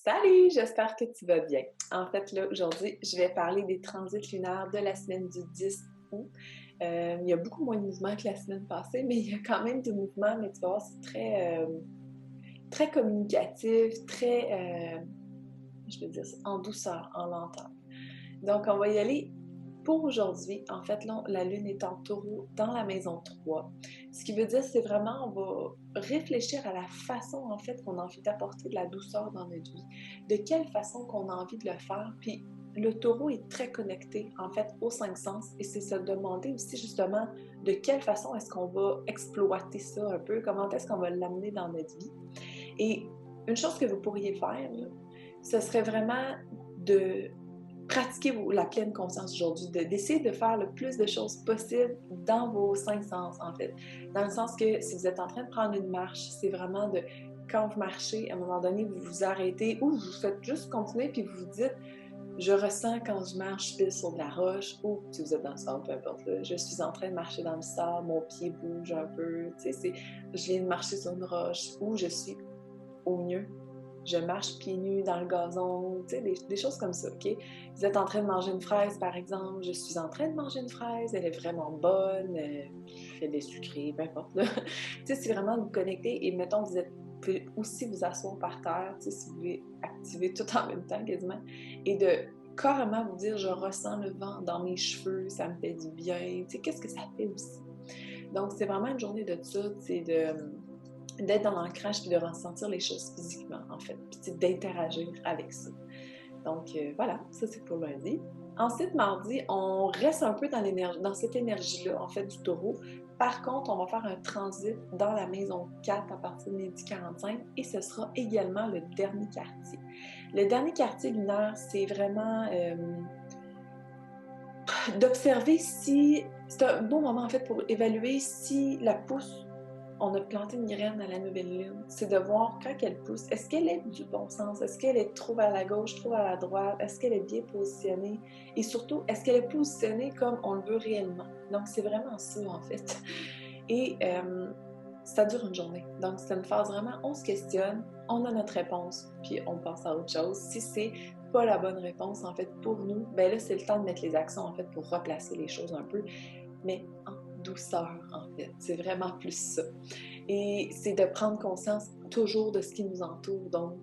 Salut, j'espère que tu vas bien. En fait, là, aujourd'hui, je vais parler des transits lunaires de la semaine du 10 août. Il y a beaucoup moins de mouvements que la semaine passée, mais il y a quand même du mouvement, mais tu vas voir, c'est très communicatif, je veux dire, en douceur, en lenteur. Donc, on va y aller pour aujourd'hui. En fait, là, la Lune est en taureau dans la maison 3. Ce qui veut dire, c'est vraiment, on va réfléchir à la façon, en fait, qu'on a envie d'apporter de la douceur dans notre vie. De quelle façon qu'on a envie de le faire. Puis, le taureau est très connecté, en fait, aux cinq sens. Et c'est se demander aussi, justement, de quelle façon est-ce qu'on va exploiter ça un peu, comment est-ce qu'on va l'amener dans notre vie. Et une chose que vous pourriez faire, là, ce serait vraiment de pratiquer la pleine conscience aujourd'hui, d'essayer de faire le plus de choses possible dans vos cinq sens, en fait. Dans le sens que si vous êtes en train de prendre une marche, c'est vraiment de, quand vous marchez, à un moment donné, vous vous arrêtez ou vous faites juste continuer puis vous vous dites, je ressens quand je marche, je pile sur de la roche ou si vous êtes dans le sable, peu importe, là, je suis en train de marcher dans le sable, mon pied bouge un peu, tu sais, je viens de marcher sur une roche ou je suis au mieux je marche pieds nus dans le gazon, tu sais, des choses comme ça, OK? Vous êtes en train de manger une fraise, par exemple. Je suis en train de manger une fraise, elle est vraiment bonne, elle est sucrée, peu importe. Tu sais, c'est vraiment de vous connecter et mettons, vous pouvez aussi vous asseoir par terre, tu sais, si vous voulez activer tout en même temps quasiment, et de carrément vous dire, je ressens le vent dans mes cheveux, ça me fait du bien, tu sais, qu'est-ce que ça fait aussi? Donc, c'est vraiment une journée de ça, c'est d'être dans l'ancrage puis de ressentir les choses physiquement, en fait, puis d'interagir avec ça. Donc, voilà, ça c'est pour lundi. Ensuite, mardi, on reste un peu dans cette énergie-là, en fait, du taureau. Par contre, on va faire un transit dans la maison 4 à partir de midi 45 et ce sera également le dernier quartier. Le dernier quartier lunaire, c'est vraiment d'observer si... C'est un bon moment, en fait, pour évaluer si la pousse on a planté une graine à la nouvelle lune, c'est de voir quand elle pousse, est-ce qu'elle est du bon sens, est-ce qu'elle est trop à la gauche, trop à la droite, est-ce qu'elle est bien positionnée et surtout, est-ce qu'elle est positionnée comme on le veut réellement. Donc, c'est vraiment ça, en fait. Et ça dure une journée. Donc, c'est une phase vraiment, on se questionne, on a notre réponse, puis on passe à autre chose. Si c'est pas la bonne réponse, en fait, pour nous, ben là, c'est le temps de mettre les actions, en fait, pour replacer les choses un peu, mais en douceur, en fait. C'est vraiment plus ça. Et c'est de prendre conscience toujours de ce qui nous entoure. Donc,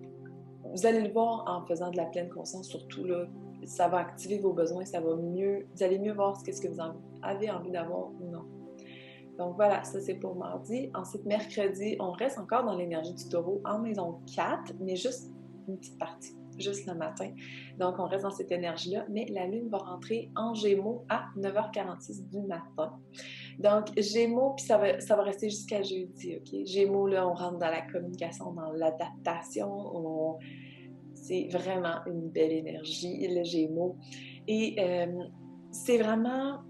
vous allez le voir en faisant de la pleine conscience, surtout là, ça va activer vos besoins, ça va mieux, vous allez mieux voir ce que vous avez envie d'avoir ou non. Donc voilà, ça c'est pour mardi. Ensuite, mercredi, on reste encore dans l'énergie du taureau en maison 4, mais juste une petite partie, juste le matin. Donc on reste dans cette énergie-là, mais la lune va rentrer en Gémeaux à 9h46 du matin. Donc, Gémeaux, puis ça va rester jusqu'à jeudi, OK? Gémeaux, là, on rentre dans la communication, dans l'adaptation. C'est vraiment une belle énergie, le Gémeaux. Et c'est vraiment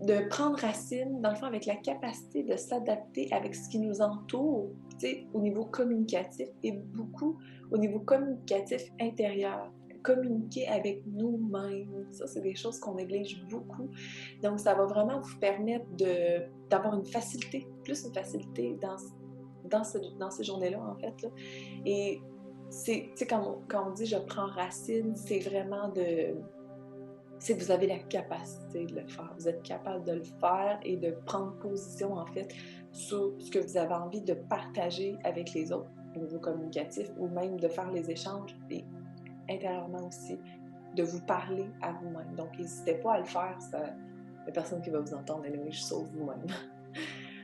de prendre racine, dans le fond, avec la capacité de s'adapter avec ce qui nous entoure, tu sais, au niveau communicatif et beaucoup au niveau communicatif intérieur. Communiquer avec nous-mêmes. Ça, c'est des choses qu'on néglige beaucoup. Donc, ça va vraiment vous permettre d'avoir une facilité, plus une facilité dans ces journées-là, en fait. Là. Et, tu sais, quand on dit je prends racine, c'est vraiment c'est que vous avez la capacité de le faire. Vous êtes capable de le faire et de prendre position, en fait, sur ce que vous avez envie de partager avec les autres au niveau communicatif ou même de faire les échanges et intérieurement aussi, de vous parler à vous-même. Donc, n'hésitez pas à le faire. Il n'y a personne qui va vous entendre, anyway, sauf vous-même.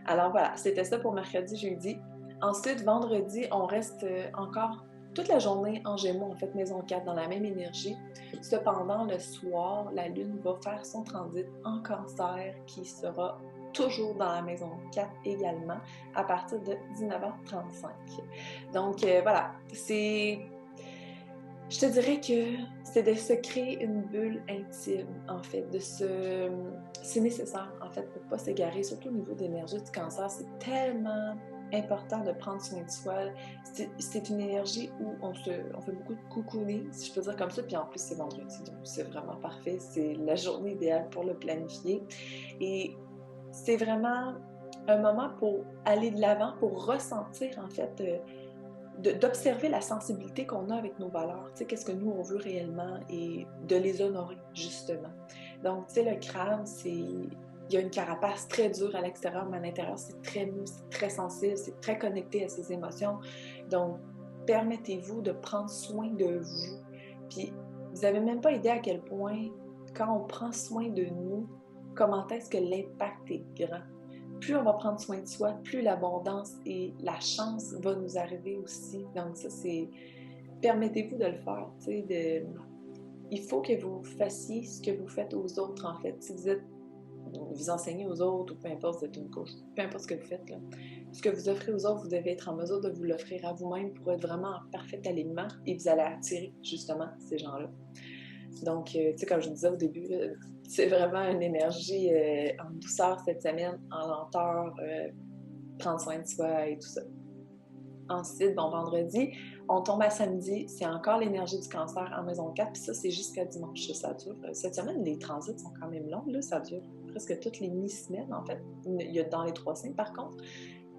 Alors voilà, c'était ça pour mercredi, jeudi. Ensuite, vendredi, on reste encore toute la journée en Gémeaux, en fait, maison 4, dans la même énergie. Cependant, le soir, la Lune va faire son transit en Cancer, qui sera toujours dans la maison 4 également, à partir de 19h35. Donc, voilà, je te dirais que c'est de se créer une bulle intime, en fait, c'est nécessaire, en fait, pour ne pas s'égarer, surtout au niveau de l'énergie du Cancer. C'est tellement important de prendre soin de soi. C'est une énergie où on fait beaucoup de cocooning, si je peux dire comme ça, puis en plus, c'est vendredi, donc c'est vraiment parfait. C'est la journée idéale pour le planifier. Et c'est vraiment un moment pour aller de l'avant, pour ressentir, en fait, d'observer la sensibilité qu'on a avec nos valeurs, tu sais, qu'est-ce que nous on veut réellement et de les honorer, justement. Donc, tu sais, le crâne, il y a une carapace très dure à l'extérieur, mais à l'intérieur, c'est très mou, c'est très sensible, c'est très connecté à ses émotions. Donc, permettez-vous de prendre soin de vous. Puis, vous n'avez même pas idée à quel point, quand on prend soin de nous, comment est-ce que l'impact est grand. Plus on va prendre soin de soi, plus l'abondance et la chance va nous arriver aussi. Donc ça, c'est... Permettez-vous de le faire. Il faut que vous fassiez ce que vous faites aux autres, en fait. Si vous enseignez aux autres, ou peu importe, vous êtes une coach, peu importe ce que vous faites, là, ce que vous offrez aux autres, vous devez être en mesure de vous l'offrir à vous-même pour être vraiment en parfait alignement et vous allez attirer, justement, ces gens-là. Donc, tu sais, comme je disais au début, c'est vraiment une énergie en douceur cette semaine, en lenteur, prendre soin de soi et tout ça. Ensuite, bon, vendredi, on tombe à samedi, c'est encore l'énergie du cancer en maison 4, puis ça, c'est jusqu'à dimanche. Ça dure. Cette semaine, les transits sont quand même longs, là, ça dure presque toutes les mi-semaines, en fait. Il y a dans les 3 signes, par contre.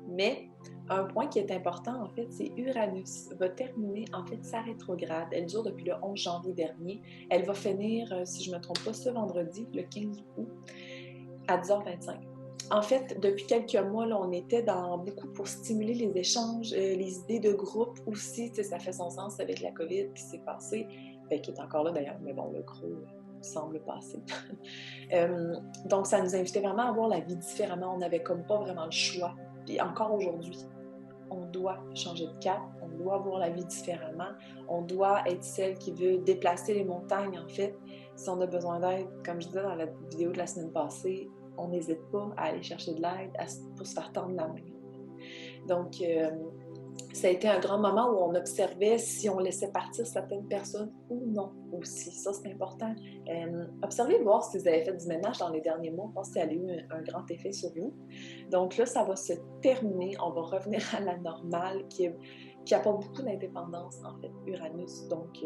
Mais un point qui est important, en fait, c'est Uranus va terminer, en fait, sa rétrograde. Elle dure depuis le 11 janvier dernier. Elle va finir, si je ne me trompe pas, ce vendredi, le 15 août, à 10h25. En fait, depuis quelques mois, là, on était dans beaucoup pour stimuler les échanges, les idées de groupe aussi. Ça fait son sens avec la COVID qui s'est passée, qui est encore là d'ailleurs, mais bon, le gros semble passer. Donc, ça nous invitait vraiment à voir la vie différemment. On n'avait comme pas vraiment le choix. Et encore aujourd'hui, on doit changer de cap, on doit voir la vie différemment, on doit être celle qui veut déplacer les montagnes, en fait. Si on a besoin d'aide, comme je disais dans la vidéo de la semaine passée, on n'hésite pas à aller chercher de l'aide pour se faire tendre la main. Donc, ça a été un grand moment où on observait si on laissait partir certaines personnes ou non aussi. Ça, c'est important. Observez, voir si vous avez fait du ménage dans les derniers mois. Je pense que ça a eu un grand effet sur vous. Donc là, ça va se terminer. On va revenir à la normale qui apporte beaucoup d'indépendance, en fait, Uranus. Donc,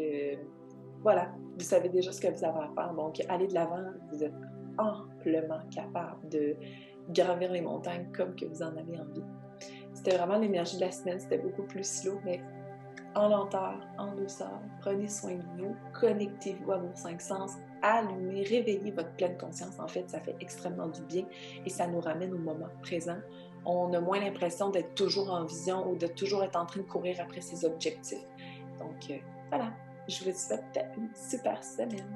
voilà, vous savez déjà ce que vous avez à faire. Donc, allez de l'avant. Vous êtes amplement capable de gravir les montagnes comme que vous en avez envie. C'était vraiment l'énergie de la semaine, c'était beaucoup plus slow, mais en lenteur, en douceur. Prenez soin de vous, connectez-vous à vos 5 sens, allumez, réveillez votre pleine conscience. En fait, ça fait extrêmement du bien et ça nous ramène au moment présent. On a moins l'impression d'être toujours en vision ou de toujours être en train de courir après ses objectifs. Donc, voilà, je vous souhaite une super semaine.